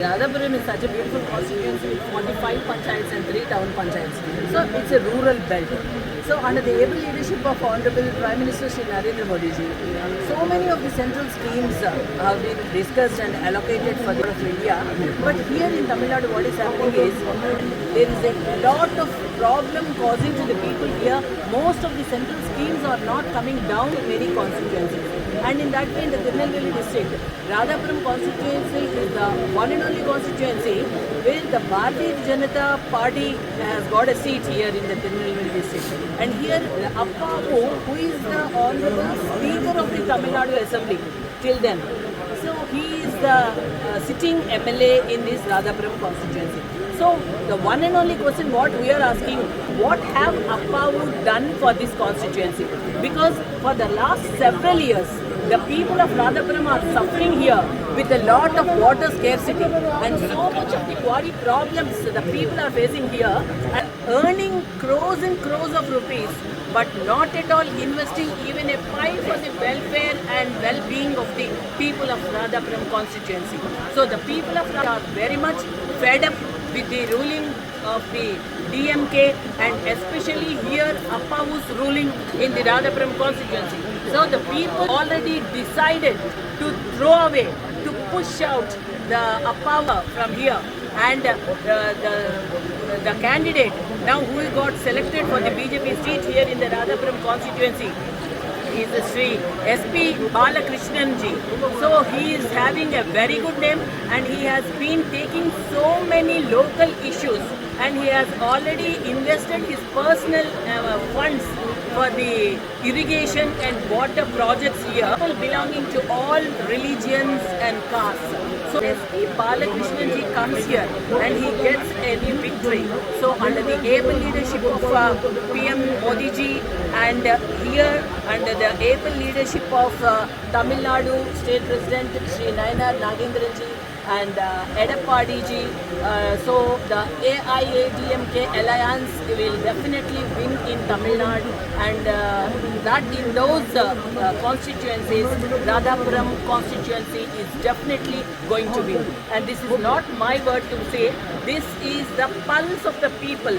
Radhapuram is such a beautiful constituency with 45 panchayats and 3 town panchayats. So it's a rural belt. So under the able leadership of Honorable Prime Minister Shri Narendra Modi ji, so many of the central schemes have been discussed and allocated for the of India. But here in Tamil Nadu, what is happening is there is a lot of problem causing to the people here. Most of the central schemes are not coming down in many constituencies. And in that way, in the Tirunelveli district, Radhapuram constituency is the one and only constituency where the Bharatiya Janata Party has got a seat here in the Tirunelveli district. And here, Appavu, who is the Honorable Speaker of the Tamil Nadu Assembly till then. So he is the sitting MLA in this Radhapuram constituency. So the one and only question what we are asking, what have Appavu done for this constituency? Because for the last several years, the people of Radhapuram are suffering here with a lot of water scarcity and so much of the quarry problems the people are facing here and earning crores and crores of rupees but not at all investing even a pie for the welfare and well-being of the people of Radhapuram constituency. So the people of Radhapuram are very much fed up with the ruling of the DMK and especially here Appavu's ruling in the Radhapuram constituency. So the people already decided to throw away, to push out the Appavu from here and the candidate now who got selected for the BJP seat here in the Radhapuram constituency is Sri SP Balakrishnan ji. So he is having a very good name and he has been taking so many local issues and he has already invested his personal funds for the irrigation and water projects here belonging to all religions and castes. So SP Balakrishnan ji comes here and he gets a new victory. So under the able leadership of PM Modi ji and here under the able leadership of Tamil Nadu State President Shri Nayanar Nagendran ji and Edappadi ji, so the AIADMK alliance will definitely win in Tamil Nadu and that in those constituencies, Radhapuram constituency is definitely going to win. And this is not my word to say, this is the pulse of the people.